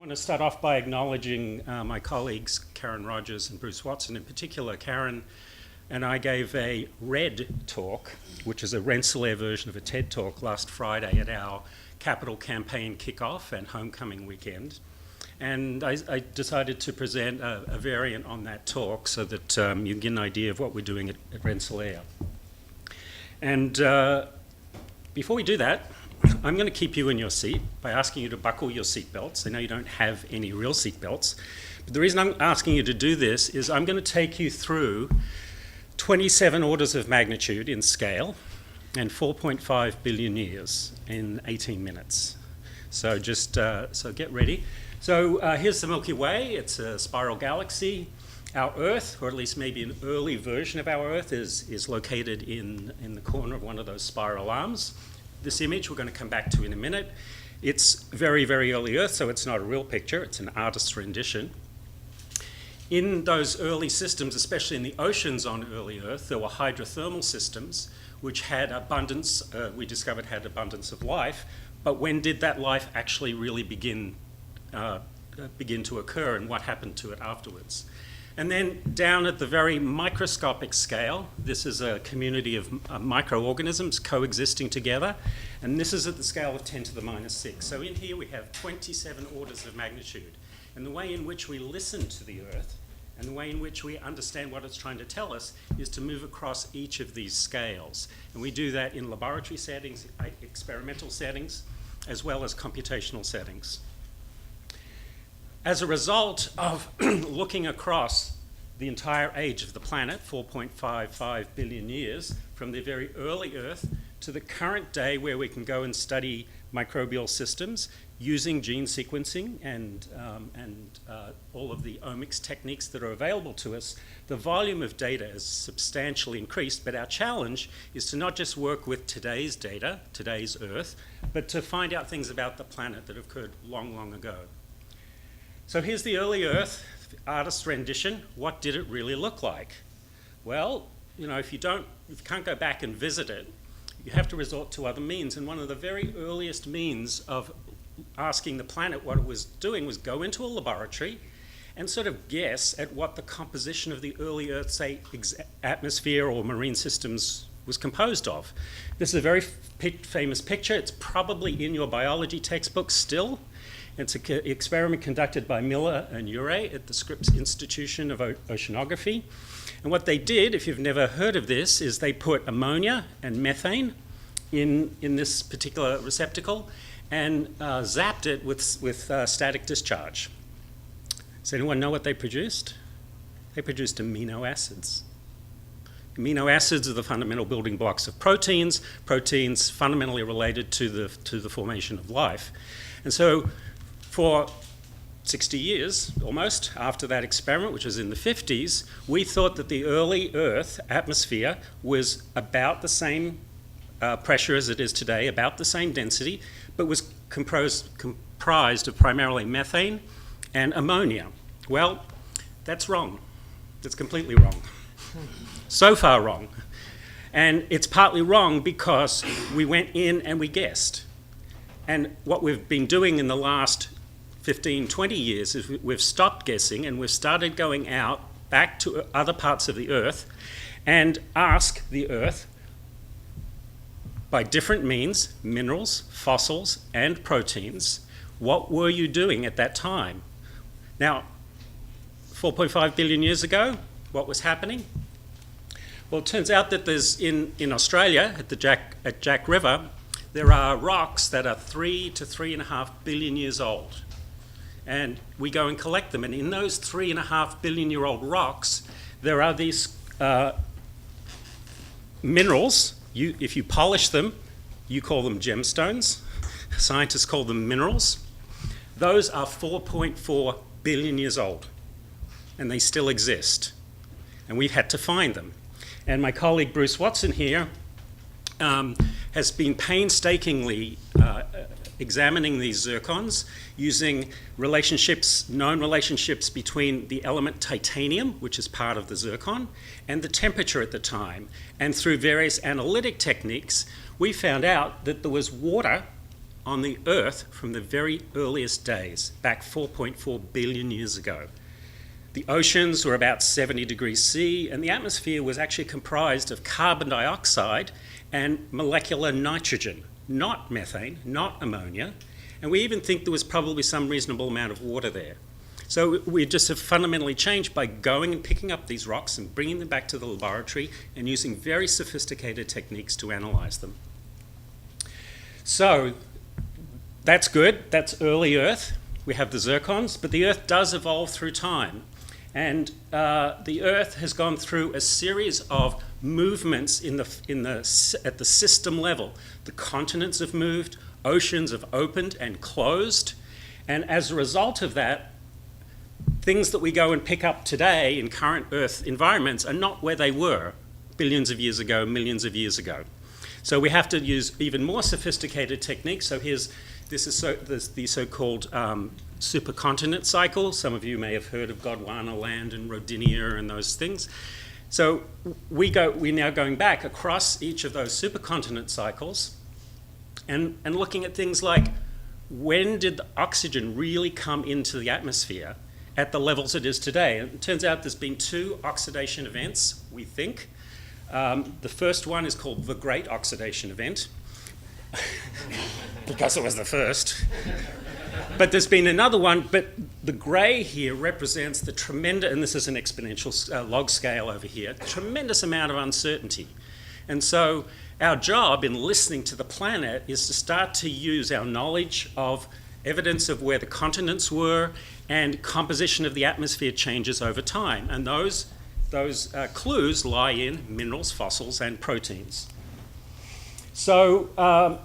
I want to start off by acknowledging my colleagues, Karen Rogers and Bruce Watson. In particular, Karen and I gave a RED talk, which is a Rensselaer version of a TED talk, last Friday at our capital campaign kickoff and homecoming weekend. And I decided to present a variant on that talk so that you can get an idea of what we're doing at Rensselaer. And before we do that, I'm going to keep you in your seat by asking you to buckle your seatbelts. I know you don't have any real seatbelts, but the reason I'm asking you to do this is I'm going to take you through 27 orders of magnitude in scale and 4.5 billion years in 18 minutes. So just so get ready. So here's the Milky Way. It's a spiral galaxy. Our Earth, or at least maybe an early version of our Earth, is located in the corner of one of those spiral arms. This image we're going to come back to in a minute. It's very, very early Earth, so it's not a real picture. It's an artist's rendition. In those early systems, especially in the oceans on early Earth, there were hydrothermal systems which had abundance, we discovered had abundance of life. But when did that life actually really begin to occur, and what happened to it afterwards? And then down at the very microscopic scale, this is a community of microorganisms coexisting together, and this is at the scale of 10 to the minus 6. So in here we have 27 orders of magnitude. And the way in which we listen to the Earth and the way in which we understand what it's trying to tell us is to move across each of these scales. And we do that in laboratory settings, experimental settings, as well as computational settings. As a result of looking across the entire age of the planet, 4.55 billion years, from the very early Earth to the current day where we can go and study microbial systems using gene sequencing and all of the omics techniques that are available to us, the volume of data has substantially increased. But our challenge is to not just work with today's data, today's Earth, but to find out things about the planet that occurred long, long ago. So here's the early Earth, artist's rendition. What did it really look like? Well, you know, if you can't go back and visit it, you have to resort to other means. And one of the very earliest means of asking the planet what it was doing was go into a laboratory and sort of guess at what the composition of the early Earth, say, atmosphere or marine systems was composed of. This is a very famous picture. It's probably in your biology textbook still. It's an experiment conducted by Miller and Urey at the Scripps Institution of Oceanography. And what they did, if you've never heard of this, is they put ammonia and methane in this particular receptacle and zapped it with static discharge. Does anyone know what they produced? They produced amino acids. Amino acids are the fundamental building blocks of proteins. Proteins fundamentally related to the formation of life. And so for 60 years, almost, after that experiment, which was in the 50s, we thought that the early Earth atmosphere was about the same pressure as it is today, about the same density, but was comprised of primarily methane and ammonia. Well, that's wrong. That's completely wrong. So far wrong. And it's partly wrong because we went in and we guessed. And what we've been doing in the last 15, 20 years is we've stopped guessing and we've started going out back to other parts of the Earth and ask the Earth by different means, minerals, fossils, and proteins, what were you doing at that time? Now, 4.5 billion years ago, what was happening? Well, it turns out that there's in Australia at Jack River, there are rocks that are 3 to 3.5 billion years old. And we go and collect them. And in those 3.5 billion year old rocks, there are these minerals. If you polish them, you call them gemstones. Scientists call them minerals. Those are 4.4 billion years old. And they still exist. And we've had to find them. And my colleague Bruce Watson here has been painstakingly examining these zircons using known relationships between the element titanium, which is part of the zircon, and the temperature at the time. And through various analytic techniques, we found out that there was water on the Earth from the very earliest days, back 4.4 billion years ago. The oceans were about 70 degrees C, and the atmosphere was actually comprised of carbon dioxide and molecular nitrogen, not methane, not ammonia, and we even think there was probably some reasonable amount of water there. So we just have fundamentally changed by going and picking up these rocks and bringing them back to the laboratory and using very sophisticated techniques to analyze them. So that's good, that's early Earth. We have the zircons, but the Earth does evolve through time. And the Earth has gone through a series of movements at the system level. The continents have moved, oceans have opened and closed, and as a result of that, things that we go and pick up today in current Earth environments are not where they were billions of years ago, millions of years ago. So we have to use even more sophisticated techniques. So this is the so-called supercontinent cycle. Some of you may have heard of Gondwana Land and Rodinia and those things. So we're now going back across each of those supercontinent cycles and looking at things like, when did the oxygen really come into the atmosphere at the levels it is today? And it turns out there's been 2 oxidation events, we think. The first one is called the Great Oxidation Event, because it was the first. But there's been another one, but the grey here represents the tremendous, and this is an exponential log scale over here, tremendous amount of uncertainty. And so our job in listening to the planet is to start to use our knowledge of evidence of where the continents were and composition of the atmosphere changes over time. And those clues lie in minerals, fossils, and proteins. So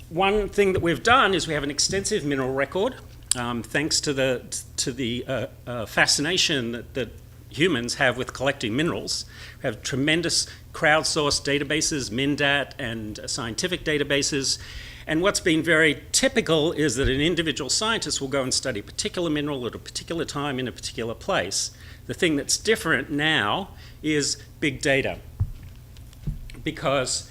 one thing that we've done is we have an extensive mineral record, thanks to the fascination that humans have with collecting minerals. We have tremendous crowdsourced databases, MinDat, and scientific databases. And what's been very typical is that an individual scientist will go and study a particular mineral at a particular time in a particular place. The thing that's different now is big data, because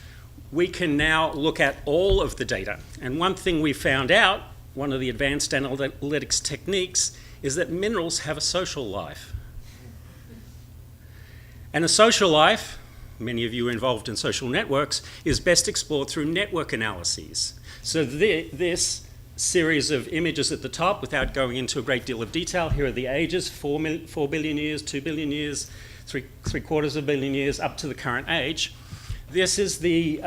we can now look at all of the data. And one thing we found out, one of the advanced analytics techniques, is that minerals have a social life. And a social life, many of you are involved in social networks, is best explored through network analyses. So this series of images at the top, without going into a great deal of detail, here are the ages, 4 billion years, 2 billion years, three-quarters of a billion years, up to the current age. This is the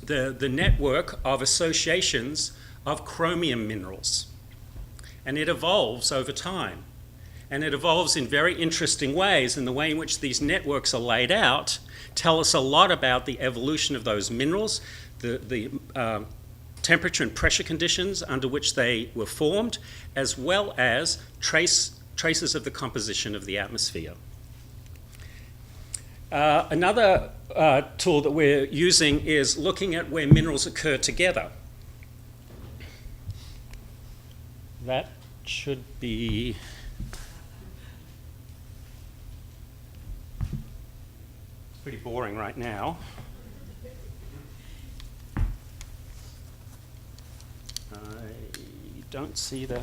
network of associations of chromium minerals. And it evolves over time. And it evolves in very interesting ways, and the way in which these networks are laid out tell us a lot about the evolution of those minerals, the temperature and pressure conditions under which they were formed, as well as traces of the composition of the atmosphere. Another tool that we're using is looking at where minerals occur together. That should be... pretty boring right now. I don't see the...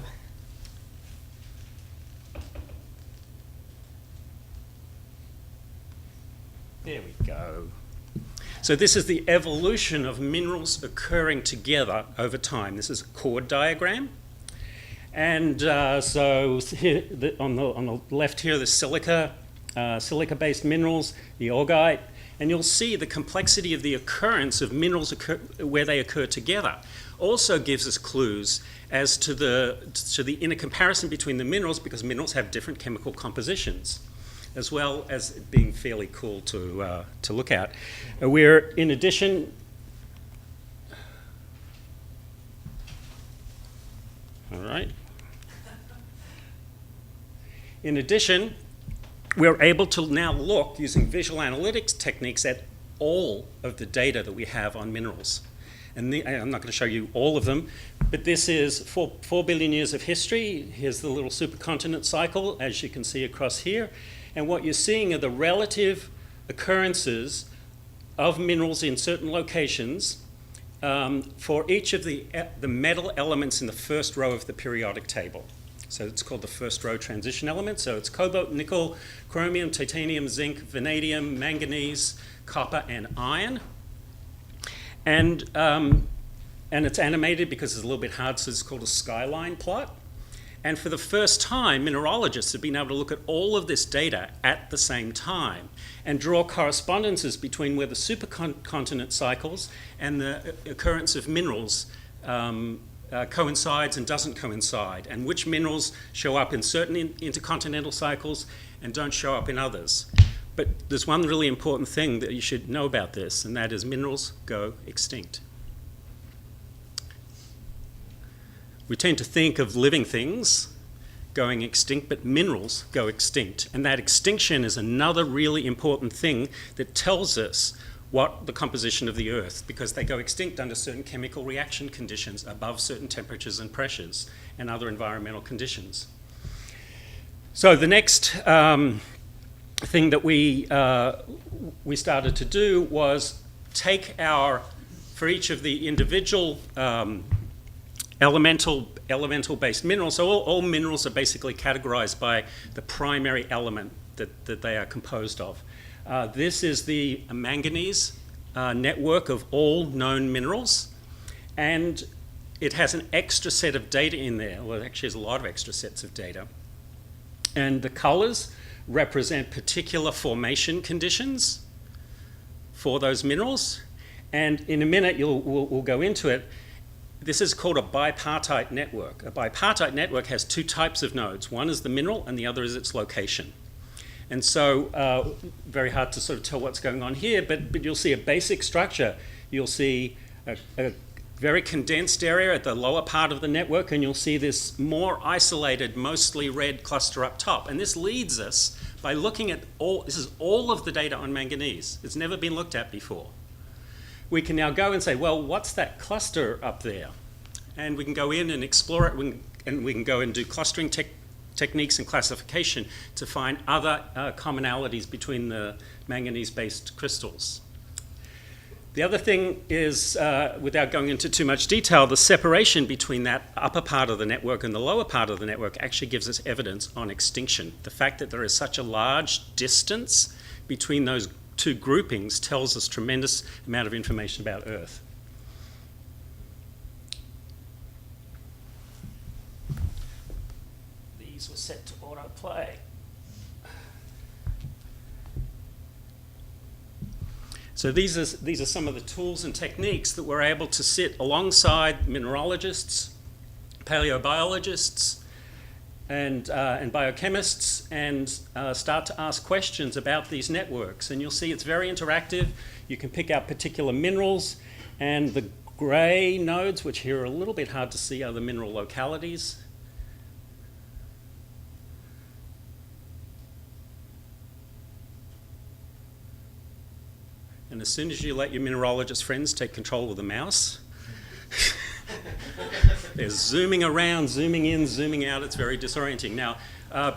There we go. So this is the evolution of minerals occurring together over time. This is a chord diagram. And so here, on the left here, the silica-based minerals, the augite, and you'll see the complexity of the occurrence of minerals where they occur together. Also gives us clues as to the inner comparison between the minerals, because minerals have different chemical compositions, as well as being fairly cool to look at. We're, in addition, all right. In addition, we're able to now look, using visual analytics techniques, at all of the data that we have on minerals. And I'm not going to show you all of them, but this is 4 billion years of history. Here's the little supercontinent cycle, as you can see across here. And what you're seeing are the relative occurrences of minerals in certain locations for each of the metal elements in the first row of the periodic table. So it's called the first row transition element. So it's cobalt, nickel, chromium, titanium, zinc, vanadium, manganese, copper, and iron. And it's animated because it's a little bit hard, so it's called a skyline plot. And for the first time, mineralogists have been able to look at all of this data at the same time and draw correspondences between where the supercontinent cycles and the occurrence of minerals coincides and doesn't coincide, and which minerals show up in certain intercontinental cycles and don't show up in others. But there's one really important thing that you should know about this, and that is minerals go extinct. We tend to think of living things going extinct, but minerals go extinct. And that extinction is another really important thing that tells us what the composition of the Earth, because they go extinct under certain chemical reaction conditions above certain temperatures and pressures and other environmental conditions. So the next thing that we started to do was take for each of the individual elemental-based minerals. So all minerals are basically categorized by the primary element that they are composed of. This is the manganese network of all known minerals, and it has an extra set of data in there. Well, it actually has a lot of extra sets of data. And the colors represent particular formation conditions for those minerals. And in a minute, we'll go into it. This is called a bipartite network. A bipartite network has two types of nodes. One is the mineral and the other is its location. And so very hard to sort of tell what's going on here, but you'll see a basic structure. You'll see a very condensed area at the lower part of the network, and you'll see this more isolated, mostly red cluster up top. And this leads us by looking at this is all of the data on manganese. It's never been looked at before. We can now go and say, well, what's that cluster up there? And we can go in and explore it, and we can go and do clustering techniques and classification to find other commonalities between the manganese-based crystals. The other thing is, without going into too much detail, the separation between that upper part of the network and the lower part of the network actually gives us evidence on extinction. The fact that there is such a large distance between those two groupings tells us tremendous amount of information about Earth. These were set to autoplay. So these are some of the tools and techniques that we're able to sit alongside mineralogists, paleobiologists, and biochemists, and start to ask questions about these networks. And you'll see it's very interactive. You can pick out particular minerals, and the grey nodes, which here are a little bit hard to see, are the mineral localities. And as soon as you let your mineralogist friends take control of the mouse, they're zooming around, zooming in, zooming out. It's very disorienting. Now,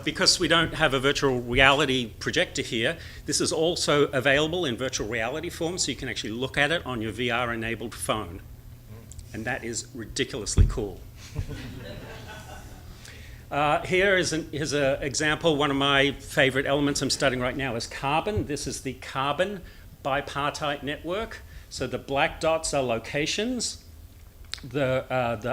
because we don't have a virtual reality projector here, this is also available in virtual reality form, so you can actually look at it on your VR-enabled phone. And that is ridiculously cool. Here's an example. One of my favorite elements I'm studying right now is carbon. This is the carbon bipartite network. So the black dots are locations. The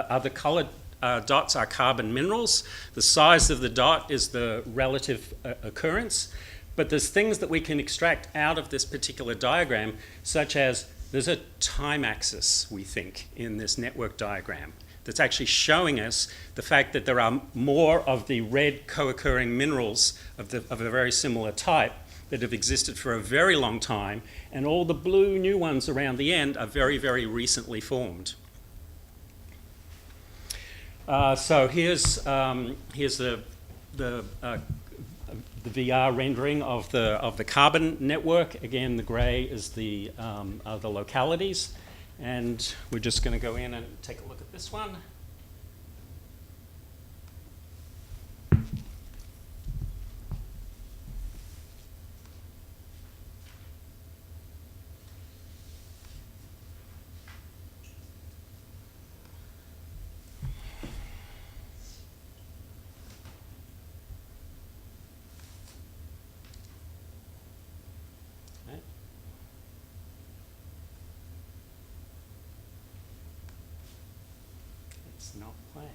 other colored dots are carbon minerals. The size of the dot is the relative occurrence. But there's things that we can extract out of this particular diagram, such as there's a time axis, we think, in this network diagram that's actually showing us the fact that there are more of the red co-occurring minerals of a very similar type that have existed for a very long time, and all the blue new ones around the end are very, very recently formed. So here's the VR rendering of the carbon network. Again, the grey is the localities, and we're just going to go in and take a look at this one. It's not playing.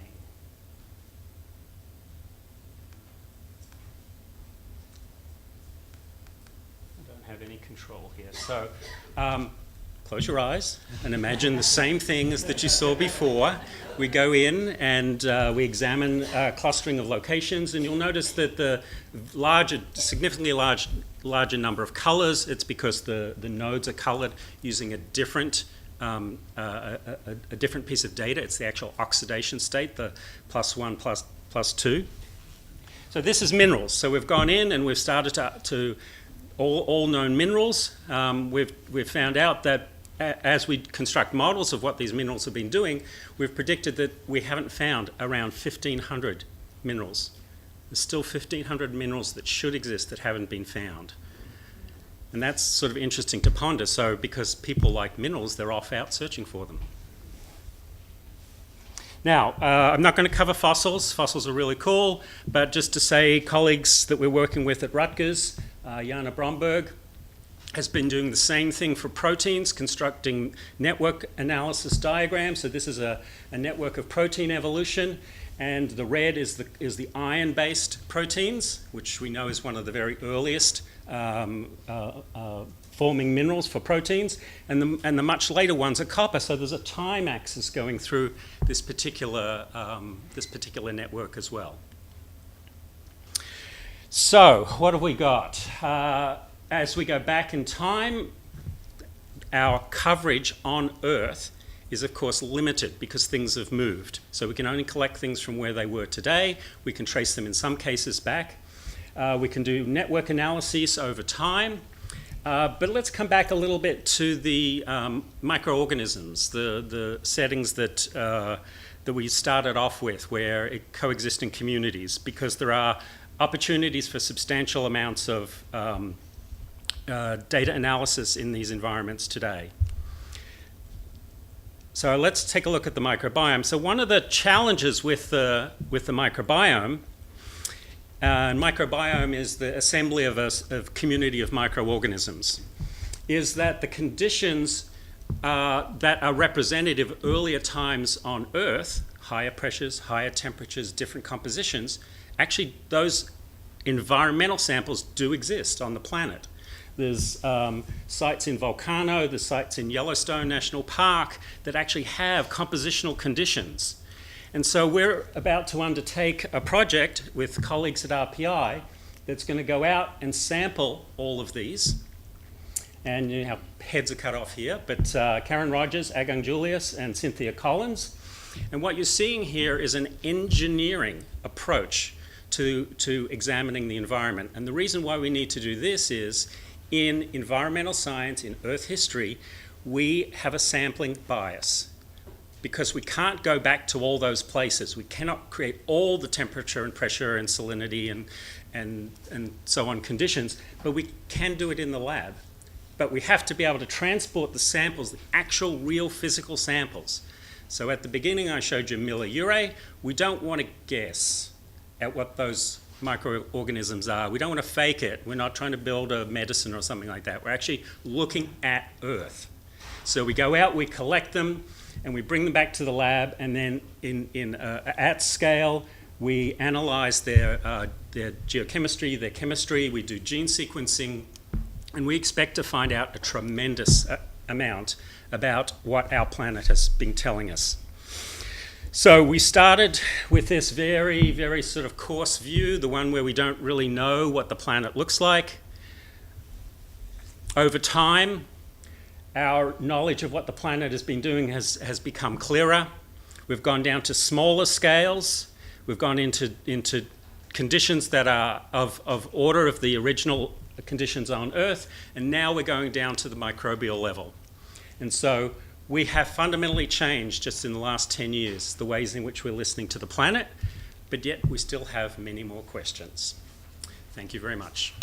I don't have any control here. So close your eyes and imagine the same thing as that you saw before. We go in and we examine a clustering of locations, and you'll notice that the significantly larger number of colors, it's because the nodes are colored using a different piece of data. It's the actual oxidation state, the +1 +2. So this is minerals. So we've gone in and we've started to all known minerals. We've found out that as we construct models of what these minerals have been doing, we've predicted that we haven't found around 1,500 minerals. There's still 1,500 minerals that should exist that haven't been found. And that's sort of interesting to ponder. So because people like minerals, they're off out searching for them. Now, I'm not going to cover fossils. Fossils are really cool. But just to say, colleagues that we're working with at Rutgers, Jana Bromberg, has been doing the same thing for proteins, constructing network analysis diagrams. So this is a network of protein evolution, and the red is the iron-based proteins, which we know is one of the very earliest forming minerals for proteins, and the much later ones are copper. So there's a time axis going through this particular network as well. So what have we got? As we go back in time, our coverage on Earth is of course limited because things have moved. So we can only collect things from where they were today. We can trace them in some cases back. We can do network analyses over time. But let's come back a little bit to the microorganisms, the settings that we started off with, where it coexist in communities, because there are opportunities for substantial amounts of data analysis in these environments today. So let's take a look at the microbiome. So one of the challenges with the microbiome, and microbiome is the assembly of a community of microorganisms, is that the conditions that are representative of earlier times on Earth, higher pressures, higher temperatures, different compositions, actually those environmental samples do exist on the planet. There's sites in Volcano, there's sites in Yellowstone National Park that actually have compositional conditions. And so we're about to undertake a project with colleagues at RPI that's going to go out and sample all of these. And you know, heads are cut off here, but Karen Rogers, Agung Julius, and Cynthia Collins. And what you're seeing here is an engineering approach to examining the environment. And the reason why we need to do this is, in environmental science, in Earth history, we have a sampling bias because we can't go back to all those places. We cannot create all the temperature and pressure and salinity and so on conditions, but we can do it in the lab. But we have to be able to transport the samples, the actual real physical samples. So at the beginning I showed you milli-urey. We don't want to guess at what those microorganisms are. We don't want to fake it. We're not trying to build a medicine or something like that. We're actually looking at Earth. So we go out, we collect them, and we bring them back to the lab, and then at scale, we analyze their geochemistry, their chemistry, we do gene sequencing, and we expect to find out a tremendous amount about what our planet has been telling us. So we started with this very, very sort of coarse view, the one where we don't really know what the planet looks like. Over time, our knowledge of what the planet has been doing has become clearer. We've gone down to smaller scales. We've gone into conditions that are of order of the original conditions on Earth, and now we're going down to the microbial level. And so we have fundamentally changed just in the last 10 years the ways in which we're listening to the planet, but yet we still have many more questions. Thank you very much.